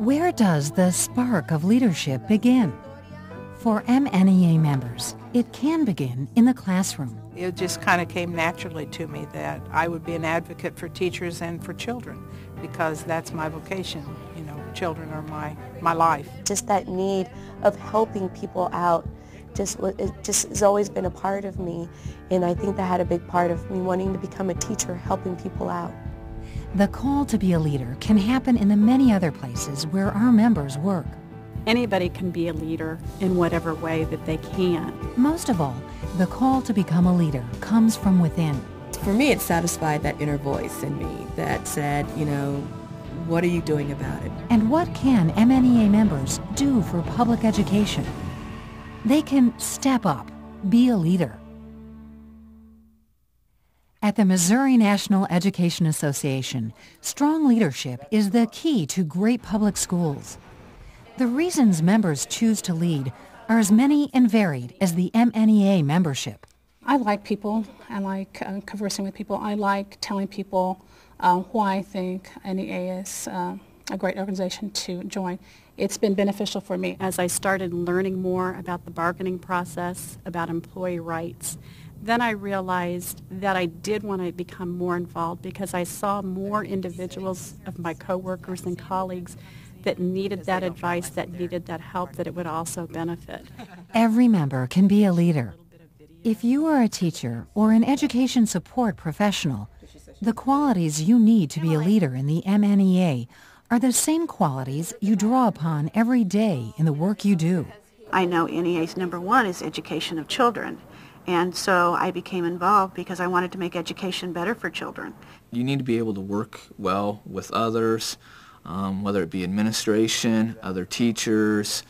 Where does the spark of leadership begin? For MNEA members, it can begin in the classroom. It just kind of came naturally to me that I would be an advocate for teachers and for children because that's my vocation. You know, children are my life. Just that need of helping people out it just has always been a part of me, and I think that had a big part of me wanting to become a teacher, helping people out. The call to be a leader can happen in the many other places where our members work. Anybody can be a leader in whatever way that they can. Most of all, the call to become a leader comes from within. For me, it satisfied that inner voice in me that said, you know, what are you doing about it? And what can MNEA members do for public education? They can step up, be a leader. At the Missouri National Education Association, strong leadership is the key to great public schools. The reasons members choose to lead are as many and varied as the MNEA membership. I like people. I like conversing with people. I like telling people why I think NEA is a great organization to join. It's been beneficial for me. As I started learning more about the bargaining process, about employee rights, then I realized that I did want to become more involved because I saw more individuals of my coworkers and colleagues that needed that advice, that needed that help, that it would also benefit. Every member can be a leader. If you are a teacher or an education support professional, the qualities you need to be a leader in the MNEA are the same qualities you draw upon every day in the work you do. I know NEA's number one is education of children, and so I became involved because I wanted to make education better for children. You need to be able to work well with others, whether it be administration, other teachers,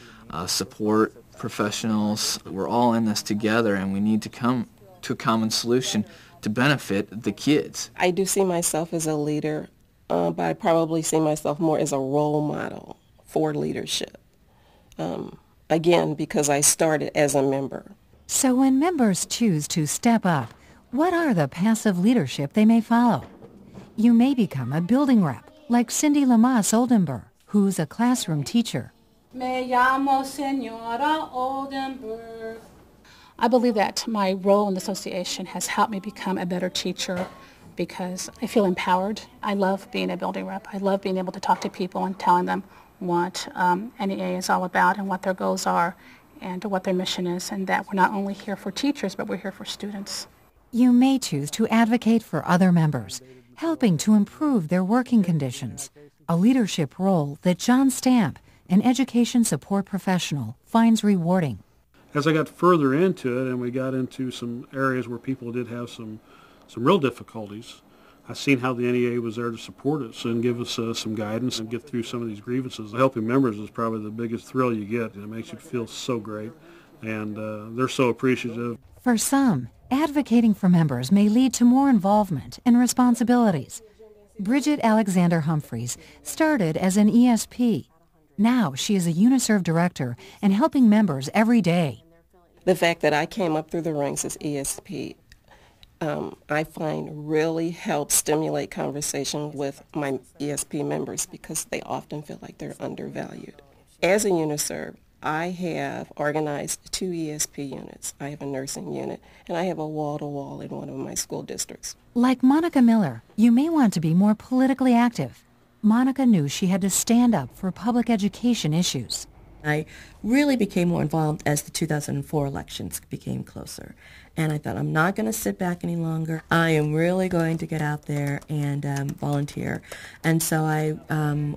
support professionals. We're all in this together, and we need to come to a common solution to benefit the kids. I do see myself as a leader, but I probably see myself more as a role model for leadership. Again, because I started as a member. So when members choose to step up, what are the passive leadership they may follow? You may become a building rep, like Cindy Lamas Oldenburg, who's a classroom teacher. Me llamo Senora Oldenburg. I believe that my role in the association has helped me become a better teacher because I feel empowered. I love being a building rep. I love being able to talk to people and telling them what NEA is all about and what their goals are and what their mission is, and that we're not only here for teachers, but we're here for students. You may choose to advocate for other members, helping to improve their working conditions, a leadership role that John Stamp, an education support professional, finds rewarding. As I got further into it and we got into some areas where people did have some real difficulties, I seen how the NEA was there to support us and give us some guidance and get through some of these grievances. Helping members is probably the biggest thrill you get, and it makes you feel so great, and they're so appreciative. For some, advocating for members may lead to more involvement and responsibilities. Brigette Alexander-Humphries started as an ESP. Now she is a UniServ director and helping members every day. The fact that I came up through the ranks as ESP, I find really helps stimulate conversation with my ESP members because they often feel like they're undervalued. As a UniServ, I have organized 2 ESP units. I have a nursing unit, and I have a wall-to-wall in one of my school districts. Like Monica Miller, you may want to be more politically active. Monica knew she had to stand up for public education issues. I really became more involved as the 2004 elections became closer. And I thought, I'm not going to sit back any longer. I am really going to get out there and volunteer. And so I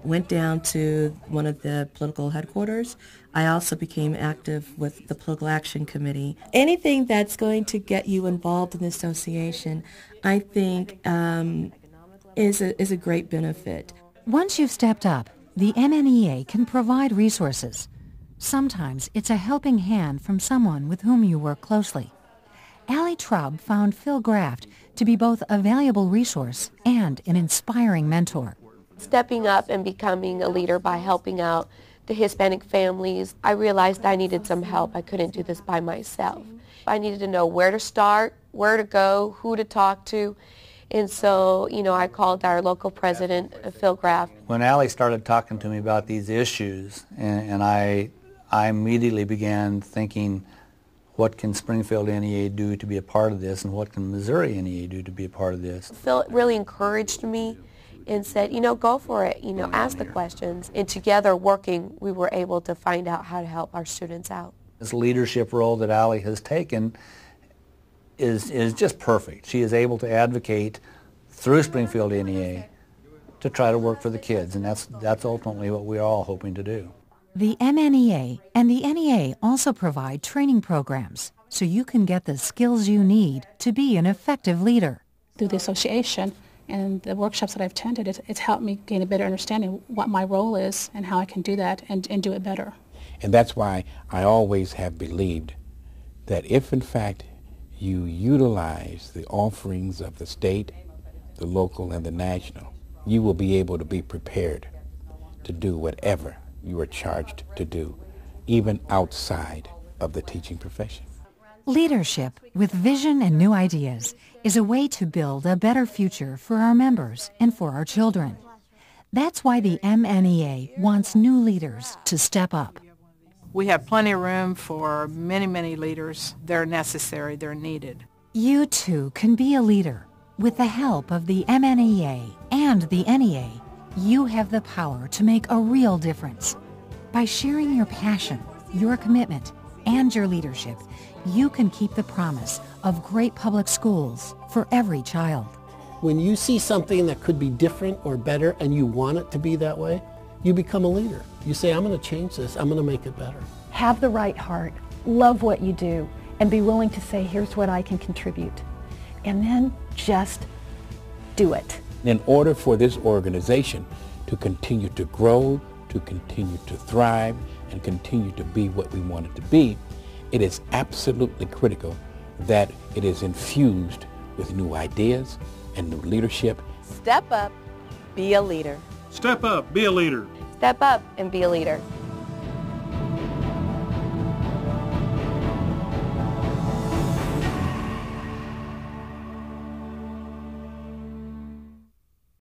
went down to one of the political headquarters. I also became active with the Political Action Committee. Anything that's going to get you involved in the association, I think, is a great benefit. Once you've stepped up, the MNEA can provide resources. Sometimes it's a helping hand from someone with whom you work closely. Traub found Phil Grafft to be both a valuable resource and an inspiring mentor. Stepping up and becoming a leader by helping out the Hispanic families, I realized I needed some help. I couldn't do this by myself. I needed to know where to start, where to go, who to talk to, And so, I called our local president, Phil Grafft. When Allie started talking to me about these issues, and I immediately began thinking, what can Springfield NEA do to be a part of this, and what can Missouri NEA do to be a part of this? Phil really encouraged me and said, go for it, ask the questions. And together working, we were able to find out how to help our students out. This leadership role that Allie has taken is just perfect. She is able to advocate through Springfield NEA to try to work for the kids, and that's ultimately what we're all hoping to do. The MNEA and the NEA also provide training programs so you can get the skills you need to be an effective leader. Through the association and the workshops that I've attended, it's helped me gain a better understanding of what my role is and how I can do that and do it better. And that's why I always have believed that if, in fact, you utilize the offerings of the state, the local, and the national, you will be able to be prepared to do whatever you are charged to do, even outside of the teaching profession. Leadership with vision and new ideas is a way to build a better future for our members and for our children. That's why the MNEA wants new leaders to step up. We have plenty of room for many, many leaders. They're necessary. They're needed. You too can be a leader. With the help of the MNEA and the NEA, you have the power to make a real difference. By sharing your passion, your commitment, and your leadership, you can keep the promise of great public schools for every child. When you see something that could be different or better and you want it to be that way, you become a leader. You say, I'm going to change this. I'm going to make it better. Have the right heart, love what you do, and be willing to say, here's what I can contribute. And then just do it. In order for this organization to continue to grow, to continue to thrive, and continue to be what we want it to be, it is absolutely critical that it is infused with new ideas and new leadership. Step up, be a leader. Step up, be a leader. Step up and be a leader.